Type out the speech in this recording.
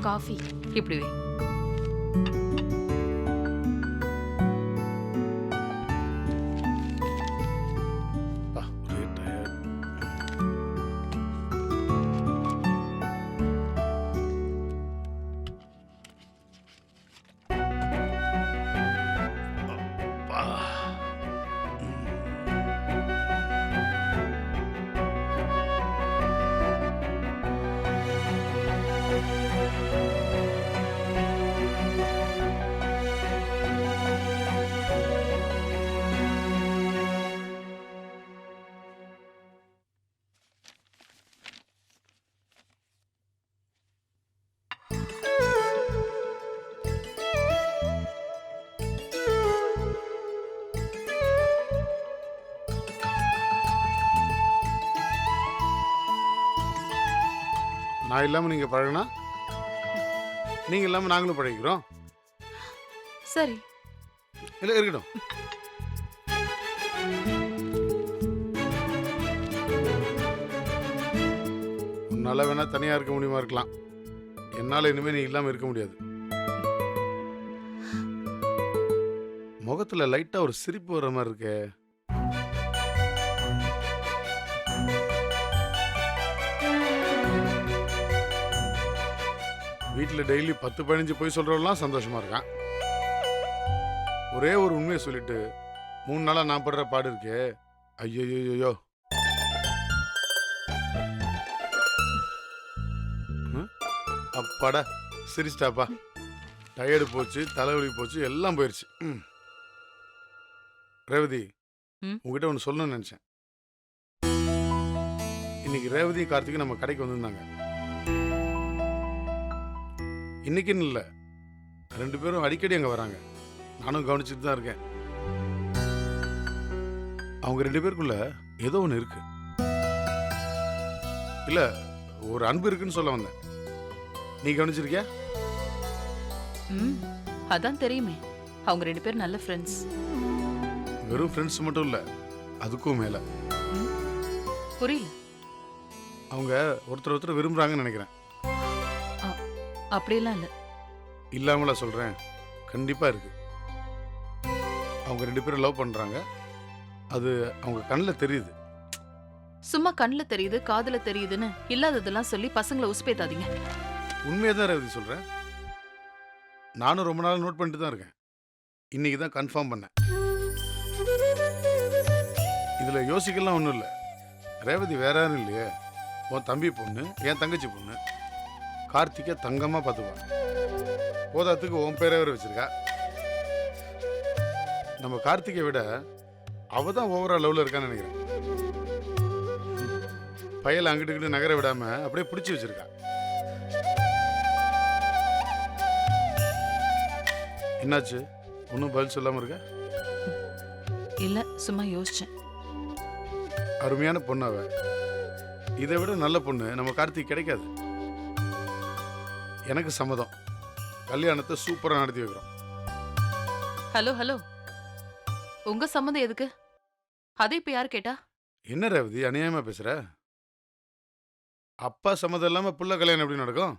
Coffee இப்படி வை. அப்பா, ஒரே tired. அப்பா. நான் இல்லாம நீங்க பழகுனா நீங்க இல்லாம நாங்களும் பழகிக்கிறோம். சரி. இல்ல இருக்கட்டும். உன்னால வேணா தனியா இருக்க முடியுமா இருக்கலாம். என்னால இனிமே நீ இல்லாம இருக்க முடியாது. முகத்துல லைட்டா ஒரு சிரிப்பு வர மாதிரி இருக்கே. வீட்டில் டெய்லி 10-15 போய் சொல்றவங்களாம் சந்தோஷமா இருக்கான். ஒரே ஒரு உண்மையை சொல்லிட்டு 3 நாளா நான் படுற பாடு இருக்கே. ஐயோ. அப்பாடா சிரிச்சிட்டாப்பா. டயர்டு போச்சு, தலைவலி போச்சு, எல்லாம் போயிடுச்சு. ரேவதி, உங்ககிட்ட ஒன்று சொல்லணும்னு நினைச்சேன். இன்னைக்கு ரேவதி கார்த்திக் நம்ம கடைக்கு வந்திருந்தாங்க. இன்னைக்குன்னு இல்லை, 2 பேரும் அடிக்கடி அங்கே வராங்க. நானும் கவனிச்சுட்டு தான் இருக்கேன். அவங்க 2 பேருக்குள்ள ஏதோ ஒன்று இருக்கு. இல்லை, ஒரு அன்பு இருக்குன்னு சொல்ல வந்தேன். நீ கவனிச்சிருக்கியா? அதான் தெரியுமே, அவங்க 2 பேரும் நல்ல ஃப்ரெண்ட்ஸ். வெறும் ஃப்ரெண்ட்ஸ் மட்டும் இல்லை, அதுக்கும் மேலே புரியல. அவங்க ஒருத்தர் விரும்புகிறாங்கன்னு நினைக்கிறேன். அப்படியெல்லாம் இல்லை. இல்லாமல சொல்கிறேன், கண்டிப்பாக இருக்கு. அவங்க 2 பேரும் லவ் பண்ணுறாங்க. அது அவங்க கண்ணில் தெரியுது. சும்மா கண்ணில் தெரியுது, காதில் தெரியுதுன்னு இல்லாததெல்லாம் சொல்லி பசங்களை உசுப்பேத்தாதீங்க. உண்மையை தான் ரேவதி சொல்கிறேன். நானும் ரொம்ப நாள் நோட் பண்ணிட்டு தான் இருக்கேன். இன்னைக்கு தான் கன்ஃபார்ம் பண்ணேன். இதில் யோசிக்கலாம் ஒன்றும் இல்லை. ரேவதி வேற யாரும் இல்லையே, உன் தம்பி பொண்ணு, என் தங்கச்சி பொண்ணு. கார்த்திகை தங்கமாக பார்த்துப்பான். போதாத்துக்கு உன் பேரே வேற வச்சிருக்கா. நம்ம கார்த்திகை விட அவ தான் ஓவரால் லெவலில் இருக்கான்னு நினைக்கிறேன். பையலை அங்கிட்டு நகர விடாம அப்படியே பிடிச்சி வச்சிருக்கா. என்னாச்சு, ஒன்றும் பதில் சொல்லாமல் இருக்க? இல்லை, சும்மா யோசிச்சேன். அருமையான பொண்ணு அவ. இதை விட நல்ல பொண்ணு நம்ம கார்த்திக் கிடைக்காது. எனக்கு சம்மதம். கல்யாணத்தை சூப்பராக நடத்தி வைக்கிறோம். ஹலோ, உங்க சம்மதம் எதுக்கு? அதை இப்ப யார் கேட்டா? என்ன ரேவதி, அநியாயமா பேசுற? அப்பா சம்மதம் இல்லாம புள்ள கல்யாணம் எப்படி நடக்கும்?